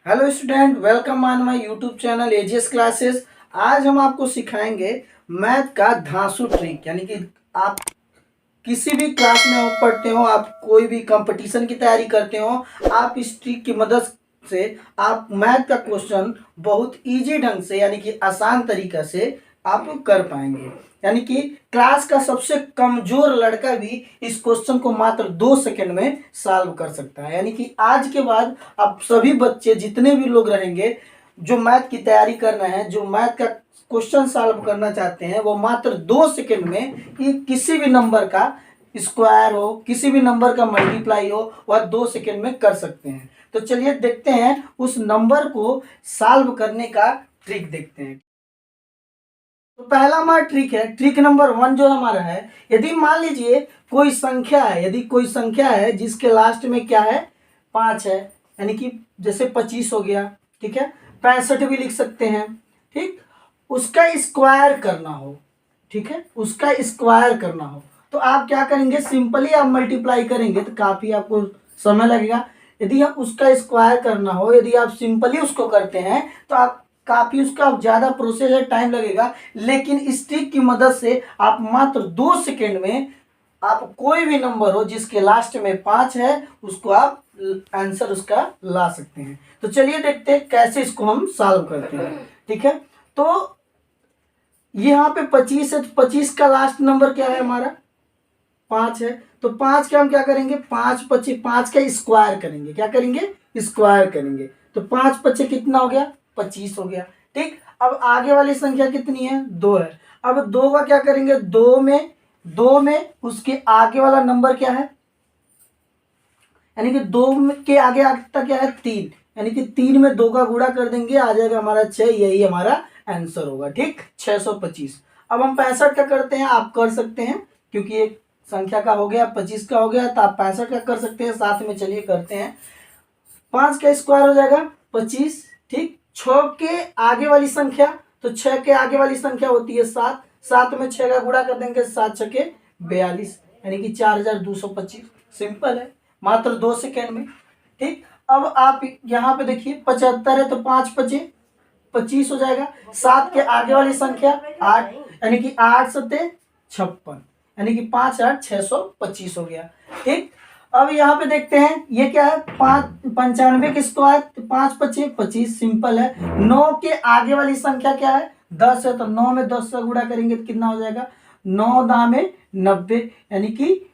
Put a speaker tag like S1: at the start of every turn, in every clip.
S1: Hello student, welcome on my YouTube channel AGS classes. आज हम आपको सिखाएंगे मैथ का धांसू ट्रिक। यानी कि आप किसी भी क्लास में हो, पढ़ते हो, आप कोई भी कंपटीशन की तैयारी करते हो, आप इस ट्रिक की मदद से आप मैथ का क्वेश्चन बहुत इजी ढंग से यानी कि आसान तरीका से आप कर पाएंगे। यानी कि क्लास का सबसे कमजोर लड़का भी इस क्वेश्चन को मात्र 2 सेकंड में सॉल्व कर सकता है। यानी कि आज के बाद आप सभी बच्चे जितने भी लोग रहेंगे जो मैथ की तैयारी कर रहे हैं, जो मैथ का क्वेश्चन सॉल्व करना चाहते हैं, वो मात्र 2 सेकंड में किसी भी नंबर का स्क्वायर हो, किसी भी नंबर का मल्टीप्लाई हो, वह 2 सेकंड में कर सकते हैं। तो चलिए देखते हैं उस नंबर को सॉल्व करने का ट्रिक देखते हैं। तो पहला हमारा ट्रिक है, ट्रिक नंबर 1 जो हमारा है, यदि मान लीजिए कोई संख्या है, यदि कोई संख्या है जिसके लास्ट में क्या है, 5 है, यानी कि जैसे 25 हो गया, ठीक है, 65 भी लिख सकते हैं, ठीक, उसका स्क्वायर करना हो, ठीक है, उसका स्क्वायर करना हो तो आप क्या करेंगे, सिंपली आप मल्टीप्लाई करेंगे तो काफी आपको समय लगेगा। यदि आप उसका स्क्वायर करना हो, यदि आप सिंपली उसको करते हैं तो आप काफी उसका ज्यादा प्रोसेस है, टाइम लगेगा। लेकिन इस ट्रिक की मदद से आप मात्र 2 सेकंड में आप कोई भी नंबर हो जिसके लास्ट में 5 है उसको आप आंसर उसका ला सकते हैं। तो चलिए देखते हैं कैसे इसको हम सॉल्व करते हैं। ठीक है, तो यहाँ पे 25 है, तो 25 का लास्ट नंबर क्या है हमारा, 5 है। तो 5 का हम क्या करेंगे, 5 25, 5 का स्क्वायर करेंगे, क्या करेंगे, स्क्वायर करेंगे। तो 5 25 कितना हो गया, 25 हो गया। ठीक, अब आगे वाली संख्या कितनी है, 2 है। अब 2 का क्या करेंगे, 2 में उसके आगे वाला नंबर क्या है, यानी कि 2 के आगे आता क्या है, 3, यानी कि 3 में 2 का गुणा कर देंगे, आ जाएगा हमारा 6, यही हमारा आंसर होगा। ठीक, 625। अब हम 65 का करते हैं, आप कर सकते हैं क्योंकि एक संख्या का हो गया, 25 का हो गया, तो आप 65 का कर सकते हैं साथ में। चलिए करते हैं, 5 का स्क्वायर हो जाएगा 25, ठीक, 6 के आगे वाली संख्या, तो 6 के आगे वाली संख्या होती है 7, 7 में 6 का गुणा कर देंगे, 7 छके 42, यानी कि 4225। सिंपल है, मात्र 2 सेकेंड में। ठीक, अब आप यहाँ पे देखिए 75 है, तो 5 पचे 25 हो जाएगा। 7 के आगे वाली संख्या 8, यानी कि 8 सत्ते 56, यानी कि 5 8 625 हो गया। ठीक, अब यहाँ पे देखते हैं ये क्या है, 95 के स्क्वायर, 5 पचे 25, सिंपल है। 9 के आगे वाली संख्या क्या है, 10 है, तो 9 में 10 से गुणा करेंगे तो कितना हो जाएगा, 9 दाम में 90, यानी कि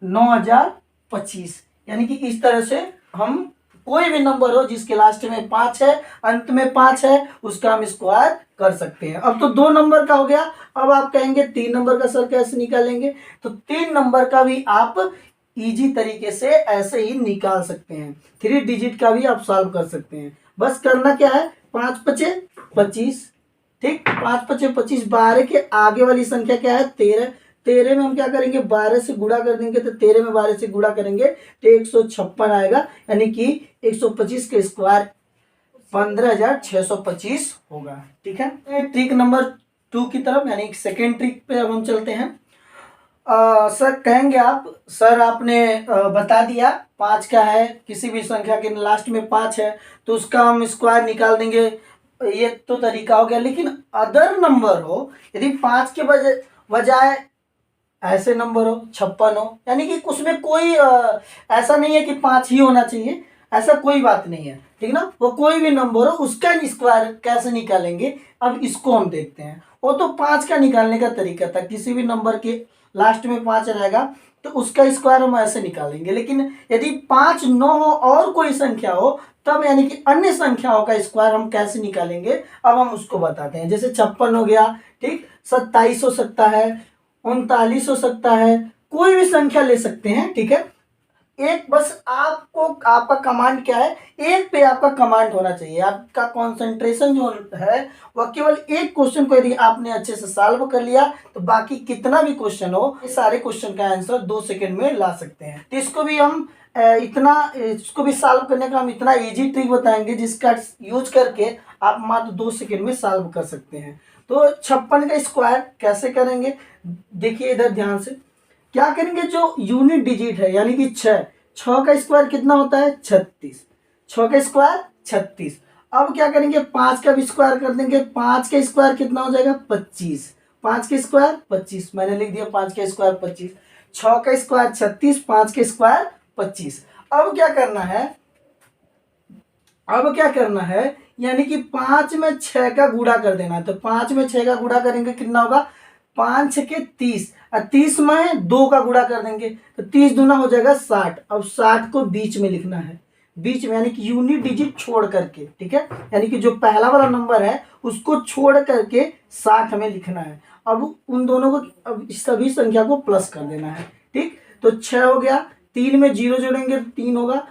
S1: 9025। यानी कि इस तरह से हम कोई भी नंबर हो जिसके लास्ट में 5 है, अंत में 5 है, उसका हम स्क्वायर कर सकते हैं। अब तो 2 नंबर का हो गया। अब आप कहेंगे 3 नंबर का सर कैसे निकालेंगे, तो 3 नंबर का भी आप इजी तरीके से ऐसे ही निकाल सकते हैं। 3 डिजिट का भी आप सॉल्व कर सकते हैं। बस करना क्या है, 5 पचे 25, ठीक, 5 पचे 25, 12 के आगे वाली संख्या क्या है, 13, 13 में हम क्या करेंगे, 12 से गुणा कर देंगे, तो 13 में 12 से गुणा करेंगे तो 156 आएगा, यानी कि 125 के स्क्वायर 15625 होगा। ठीक है, ट्रिक नंबर 2 की तरफ, यानी सेकेंड ट्रिक पे अब हम चलते हैं। सर कहेंगे आप, सर आपने बता दिया 5 का है, किसी भी संख्या के लास्ट में 5 है तो उसका हम स्क्वायर निकाल देंगे, ये तो तरीका हो गया। लेकिन अदर नंबर हो, यदि 5 के बजाय ऐसे नंबर हो, 56 हो, यानी कि उसमें कोई ऐसा नहीं है कि 5 ही होना चाहिए, ऐसा कोई बात नहीं है, ठीक ना, वो कोई भी नंबर हो उसका स्क्वायर कैसे निकालेंगे, अब इसको हम देखते हैं। वो तो 5 का निकालने का तरीका था, किसी भी नंबर के लास्ट में 5 रहेगा तो उसका स्क्वायर हम ऐसे निकालेंगे। लेकिन यदि 5 न हो और कोई संख्या हो, तब यानी कि अन्य संख्याओं का स्क्वायर हम कैसे निकालेंगे, अब हम उसको बताते हैं। जैसे 56 हो गया, ठीक, 27 हो सकता है, 39 हो सकता है, कोई भी संख्या ले सकते हैं। ठीक है, एक बस आपको, आपका कमांड क्या है, एक पे आपका कमांड होना चाहिए, आपका कंसंट्रेशन जो है वह केवल एक क्वेश्चन को यदि आपने अच्छे से सॉल्व कर लिया तो बाकी कितना भी क्वेश्चन हो, ये सारे क्वेश्चन का आंसर 2 सेकंड में ला सकते हैं। तो इसको भी हम इसको भी सॉल्व करने का हम इतना इजी ट्रिक बताएंगे जिसका यूज करके आप मात्र 2 सेकंड में सॉल्व कर सकते हैं। तो 56 का स्क्वायर कैसे करेंगे, देखिए इधर ध्यान से, क्या करेंगे, जो यूनिट डिजिट है यानी कि 6, 6 का स्क्वायर कितना होता है, 36, 6 का स्क्वायर 36। अब क्या करेंगे, 5 का भी स्क्वायर कर देंगे। 5 का स्क्वायर कितना हो जाएगा, 25। 5 का स्क्वायर 25, मैंने लिख दिया 5 का स्क्वायर 25। 6 का स्क्वायर 36, 5 का स्क्वायर 25। अब क्या करना है, अब क्या करना है, यानी कि 5 में 6 का गुणा कर देना है। तो 5 में 6 का गुणा करेंगे कितना होगा, 5 6 30, और 30 में 2 का गुणा कर देंगे तो 30 दूना हो जाएगा 60। अब 60 को बीच में लिखना है, बीच में यानी कि यूनिट डिजिट छोड़ करके, ठीक है, यानी कि जो पहला वाला नंबर है उसको छोड़ करके 60 में लिखना है। अब उन दोनों को, अब सभी संख्या को प्लस कर देना है, ठीक। तो 6 हो गया, 3 में 0 जोड़ेंगे तो 3 होगा,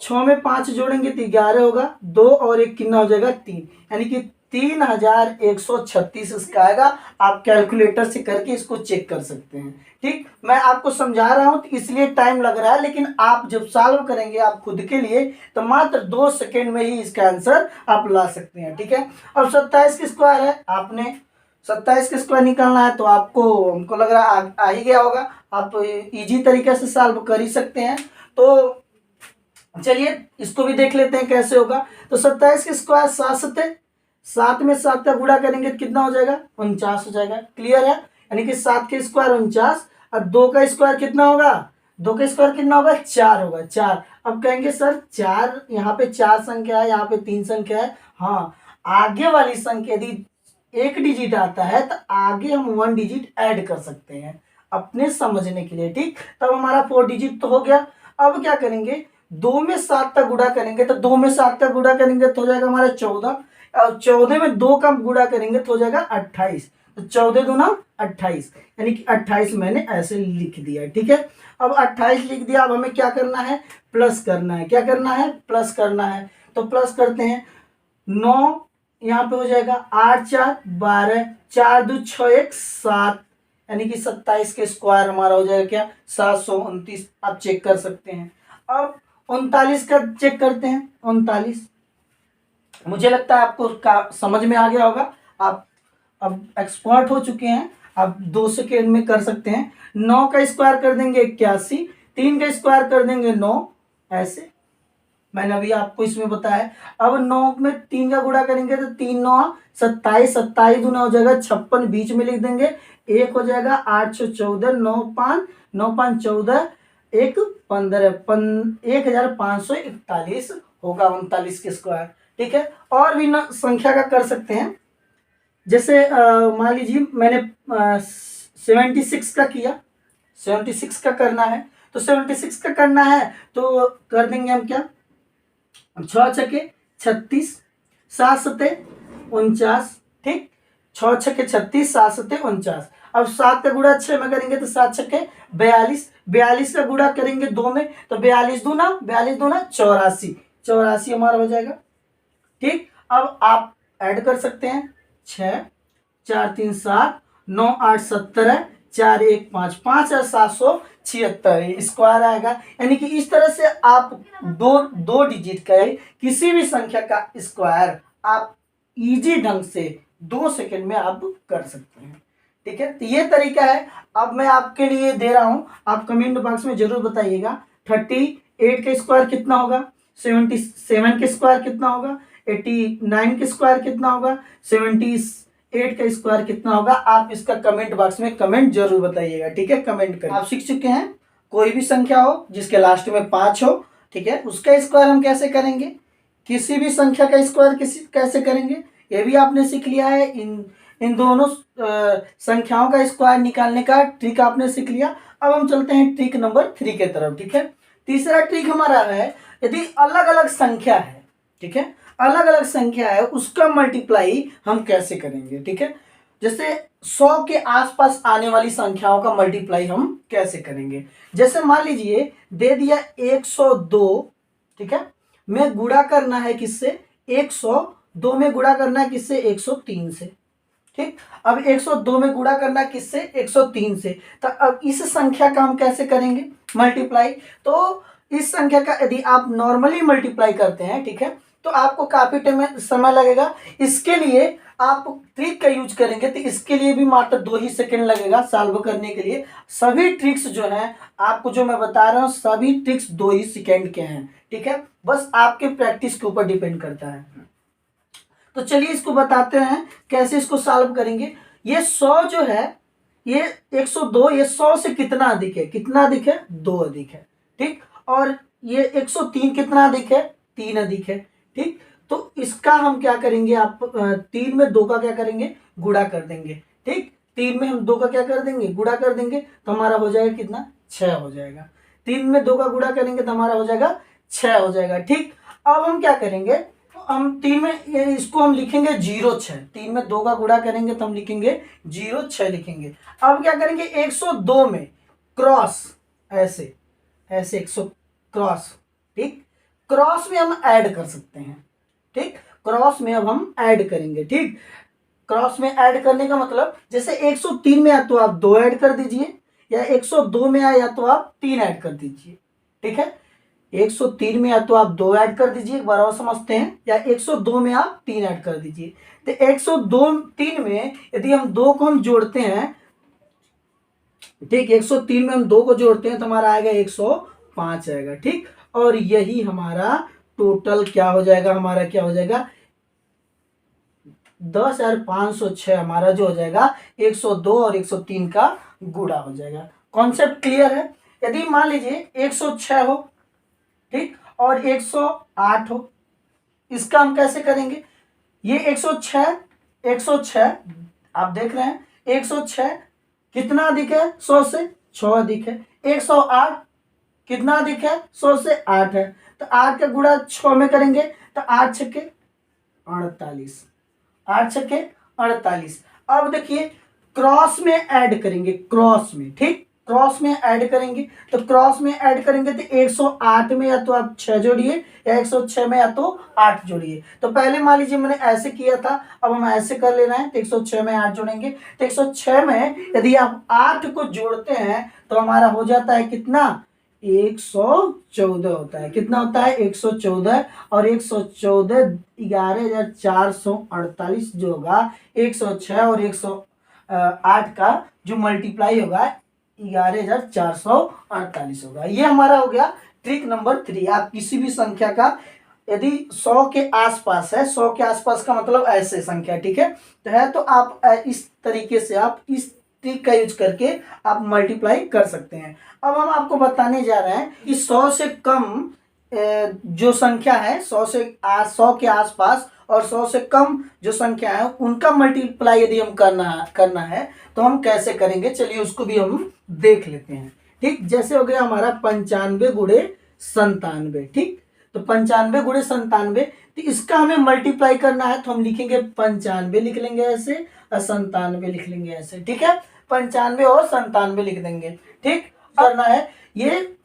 S1: 6 में 5 जोड़ेंगे तो 11 होगा, 2 और 1 कितना हो जाएगा, 3, यानी कि 3136 इसका आएगा। आप कैलकुलेटर से करके इसको चेक कर सकते हैं, ठीक। मैं आपको समझा रहा हूं तो इसलिए टाइम लग रहा है, लेकिन आप जब सॉल्व करेंगे आप खुद के लिए तो मात्र 2 सेकेंड में ही इसका आंसर आप ला सकते हैं, ठीक है। अब 27 की स्क्वायर है, आपने 27 का स्क्वायर निकालना है तो आपको, हमको लग रहा है आ ही गया होगा, आप इजी तरीके से सॉल्व कर ही सकते हैं। तो चलिए इसको भी देख लेते हैं कैसे होगा। तो 27 के स्क्वायर 7 सत्ते, 7 में 7 का गुणा करेंगे तो कितना हो जाएगा, 49 हो जाएगा। क्लियर है, यानी कि 7 के स्क्वायर 49, और 2 का स्क्वायर कितना होगा, 2 का स्क्वायर कितना होगा, 4 होगा, 4। अब कहेंगे सर 4, यहाँ पे 4 संख्या है, यहाँ पे 3 संख्या है। हाँ, आगे वाली संख्या यदि एक डिजिट आता है तो आगे हम 1 डिजिट ऐड कर सकते हैं अपने समझने के लिए, ठीक। तब हमारा 4 डिजिट तो हो गया। अब क्या करेंगे, 2 में 7 का गुणा करेंगे तो 2 में 7 का गुणा करेंगे तो हो जाएगा हमारा 14, और 14 में 2 का गुणा करेंगे तो हो जाएगा 28। तो 14 दूना 28, यानी कि 28 मैंने ऐसे लिख दिया, ठीक है। अब 28 लिख दिया, अब हमें क्या करना है, प्लस करना है। क्या करना है, प्लस करना है। तो प्लस करते हैं, 9 यहाँ पे हो जाएगा, 8 4 12, 4 2 6 1 7, यानी कि 27 के स्क्वायर हमारा हो जाएगा क्या, 729। आप चेक कर सकते हैं। अब 39 का चेक करते हैं, 39, मुझे लगता है आपको समझ में आ गया होगा, आप अब एक्सपर्ट हो चुके हैं, आप 2 सेकेंड में कर सकते हैं। 9 का स्क्वायर कर देंगे 81, 3 का स्क्वायर कर देंगे 9, ऐसे मैंने अभी आपको इसमें बताया। अब 9 में 3 का गुणा करेंगे तो 3 9 27, 27 दूना हो जाएगा 56, बीच में लिख देंगे, 1 हो जाएगा, 8 6 14, 9 5 9 5 14, 1 15, 1541 होगा 39 के स्क्वायर, ठीक है। और भी संख्या का कर सकते हैं, जैसे मान लीजिए मैंने 76 का किया, 76 का करना है। तो 76 का करना है तो कर देंगे हम क्या, 6 छके 36, 7 सते 49, ठीक। 6 छके 36, 7 सते 49। अब 7 का गुणा 6 में करेंगे तो 7 छके 42, 42 का गुणा करेंगे 2 में तो 42 दूना 84, 84 हमारा हो जाएगा, ठीक। अब आप ऐड कर सकते हैं, 6 4 3 7, 9 8 17, 4 1 5, 5776 स्क्वायर आएगा। यानी कि इस तरह से आप दो डिजिट का किसी भी संख्या का स्क्वायर आप इजी ढंग से 2 सेकंड में आप कर सकते हैं, ठीक है। तो ये तरीका है। अब मैं आपके लिए दे रहा हूं, आप कमेंट बॉक्स में जरूर बताइएगा 38 का स्क्वायर कितना होगा, 77 के स्क्वायर कितना होगा, 89 के स्क्वायर कितना होगा, 78 का स्क्वायर कितना होगा। आप इसका कमेंट बॉक्स में कमेंट जरूर बताइएगा, ठीक है। कमेंट करें। आप सीख चुके हैं, कोई भी संख्या हो जिसके लास्ट में 5 हो, ठीक है, उसका स्क्वायर हम कैसे करेंगे, किसी भी संख्या का स्क्वायर कैसे करेंगे, ये भी आपने सीख लिया है। इन दोनों संख्याओं का स्क्वायर निकालने का ट्रिक आपने सीख लिया। अब हम चलते हैं ट्रिक नंबर 3 के तरफ, ठीक है। तीसरा ट्रिक हमारा है, यदि अलग अलग संख्या है, ठीक है, अलग अलग संख्या है, उसका मल्टीप्लाई हम कैसे करेंगे, ठीक है। जैसे 100 के आसपास आने वाली संख्याओं का मल्टीप्लाई हम कैसे करेंगे। जैसे मान लीजिए दे दिया 102, ठीक है, में गुणा करना है किससे, 102 में गुणा करना है किससे, 103 से, ठीक। अब 102 में गुणा करना किससे, 103 से। तो अब इस संख्या का हम कैसे करेंगे मल्टीप्लाई। तो इस संख्या का यदि आप नॉर्मली मल्टीप्लाई करते हैं, ठीक है, तो आपको काफी समय लगेगा। इसके लिए आप ट्रिक का यूज करेंगे तो इसके लिए भी मात्र 2 ही सेकंड लगेगा सॉल्व करने के लिए। सभी ट्रिक्स जो हैं आपको जो मैं बता रहा हूँ सभी ट्रिक्स 2 ही सेकंड के हैं, ठीक है। बस आपके प्रैक्टिस के ऊपर डिपेंड करता है। तो चलिए इसको बताते हैं कैसे इसको सॉल्व करेंगे। ये 100 जो है ये 102, ये 100 से कितना अधिक है, कितना अधिक है, 2 अधिक है, ठीक। और ये 103 कितना अधिक है, 3 अधिक है, ठीक। तो इसका हम क्या करेंगे, आप 3 में 2 का क्या करेंगे, गुणा कर देंगे, ठीक। 3 में हम 2 का क्या कर देंगे, गुणा कर देंगे, तो हमारा हो जाएगा कितना, 6 हो जाएगा। 3 में 2 का गुणा करेंगे तो हमारा हो जाएगा 6 हो जाएगा, ठीक। अब हम क्या करेंगे, तो हम 3 में इसको हम लिखेंगे 0,6। 3 में 2 का गुणा करेंगे तो हम लिखेंगे 0,6 लिखेंगे। अब क्या करेंगे, 102 में क्रॉस, ऐसे ऐसे 100 क्रॉस, ठीक। क्रॉस में हम ऐड कर सकते हैं, ठीक। क्रॉस में अब हम ऐड करेंगे, ठीक। क्रॉस में ऐड करने का मतलब जैसे 103 में या तो आप 2 ऐड कर दीजिए, या 102 में या तो आप 3 ऐड कर दीजिए, ठीक है। 103 में या तो आप 2 ऐड कर दीजिए, एक बार और समझते हैं, या 102 में आप 3 ऐड कर दीजिए। तो 102 3 में यदि हम 2 को हम जोड़ते हैं, ठीक, 103 में हम 2 को जोड़ते हैं तो हमारा आएगा 105 आएगा, ठीक। और यही हमारा टोटल क्या हो जाएगा, हमारा क्या हो जाएगा, 10,506 हमारा जो हो जाएगा 102 और 103 का गुणा हो जाएगा। कॉन्सेप्ट क्लियर है। यदि मान लीजिए 106 हो, ठीक, और 108 हो, इसका हम कैसे करेंगे, ये 106 106 आप देख रहे हैं 106 कितना अधिक है, 100 से 6 अधिक है। 108 कितना अधिक है, 100 से 8 है। तो 8 का गुणा 6 में करेंगे तो 8 छक्के 48, 8 छक्के 48। अब देखिए क्रॉस में ऐड करेंगे, क्रॉस में, ठीक, क्रॉस में ऐड करेंगे, तो क्रॉस में ऐड करेंगे तो 108 में या तो आप 6 जोड़िए, या 106 में या तो 8 जोड़िए। तो पहले मान लीजिए मैंने ऐसे किया था, अब हम ऐसे कर ले रहे हैं, तो 106 में 8 जोड़ेंगे। तो 106 में यदि आप 8 को जोड़ते हैं तो हमारा हो जाता है कितना, 114 होता है। कितना होता है, 114। और 114 11,448 जो होगा, 106 और 108 का जो मल्टीप्लाई होगा 11,448 होगा। ये हमारा हो गया ट्रिक नंबर 3। आप किसी भी संख्या का यदि 100 के आसपास है, 100 के आसपास का मतलब ऐसे संख्या, ठीक है, तो है, तो आप इस तरीके से आप इस ट्रिक का यूज करके आप मल्टीप्लाई कर सकते हैं। अब हम आपको बताने जा रहे हैं कि 100 से कम जो संख्या है, 100 के आसपास और 100 से कम जो संख्या है उनका मल्टीप्लाई यदि हम करना है तो हम कैसे करेंगे, चलिए उसको भी हम देख लेते हैं, ठीक। जैसे हो गया हमारा 95 गुणे 97, ठीक। तो 95 गुणे 97, तो इसका हमें मल्टीप्लाई करना है तो हम लिखेंगे 95 लिख लेंगे ऐसे, और 97 लिख लेंगे ऐसे, ठीक है। 95 और 97 लिख देंगे, ठीक। करना है ये,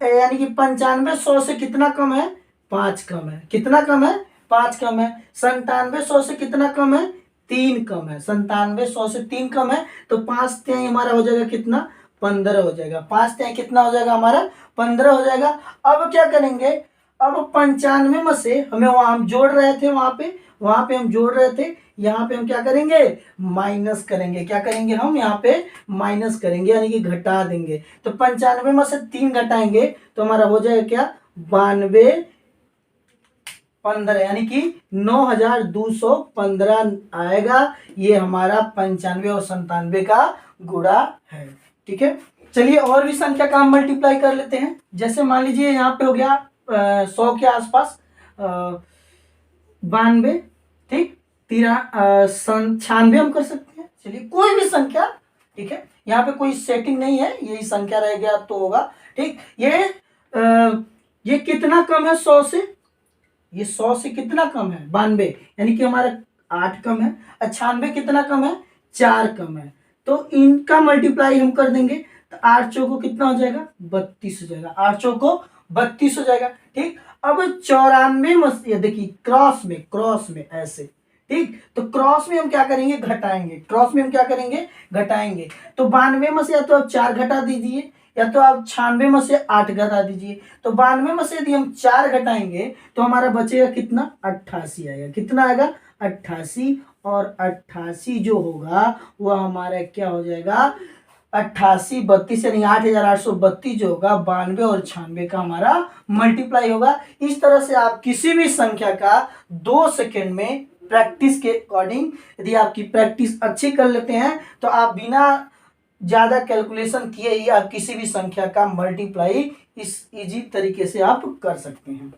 S1: यानी कि 95 100 से कितना कम है, 5 कम है। कितना कम है, 5 कम है। 97 100 से कितना कम है, 3 कम है। 97 100 से 3 कम है, तो 5 तिहाई हमारा हो जाएगा कितना, 15 हो जाएगा। 5 तिहाई कितना हो जाएगा हमारा, 15 हो जाएगा। अब क्या करेंगे, अब 95 में से हमें वहां हम जोड़ रहे थे, वहां पे हम जोड़ रहे थे, यहाँ पे हम क्या करेंगे, माइनस करेंगे। क्या करेंगे, हम यहाँ पे माइनस करेंगे, यानी कि घटा देंगे। तो 95 में से 3 घटाएंगे तो हमारा हो जाएगा क्या, 92 15, यानी कि 9,215 आएगा। ये हमारा 95 और 97 का गुणा है, ठीक है। चलिए और भी संख्या का हम मल्टीप्लाई कर लेते हैं। जैसे मान लीजिए यहाँ पे हो गया 100 के आसपास 92, ठीक। 96 हम कर सकते हैं। चलिए कोई भी संख्या, ठीक है, यहाँ पे कोई सेटिंग नहीं है, यही संख्या रह गया तो होगा, ठीक। ये कितना कम है 100 से, ये 100 से कितना कम है, 92, यानी कि हमारा 8 कम है। 96 कितना कम है, 4 कम है। तो इनका मल्टीप्लाई हम कर देंगे तो 8 चौको कितना हो जाएगा, 32 हो जाएगा। 8 चौको 32 हो जाएगा, ठीक। अब 94 में ये देखिए क्रॉस में ऐसे, ठीक। तो क्रॉस में हम क्या करेंगे, घटाएंगे। क्रॉस में हम क्या करेंगे, घटाएंगे। तो 92 में से या तो आप 4 घटा दीजिए, या तो आप 96 में से 8 घटा दीजिए। तो 92 में से यदि हम 4 घटाएंगे तो हमारा बचेगा कितना, 88 आएगा। कितना आएगा, 88। और 88 जो होगा वह हमारा क्या हो जाएगा, 88 32 यानी 8832 जो होगा 92 और 96 का हमारा मल्टीप्लाई होगा। इस तरह से आप किसी भी संख्या का 2 सेकेंड में प्रैक्टिस के अकॉर्डिंग, यदि आपकी प्रैक्टिस अच्छी कर लेते हैं तो आप बिना ज़्यादा कैलकुलेशन किए ही आप किसी भी संख्या का मल्टीप्लाई इस इजी तरीके से आप कर सकते हैं।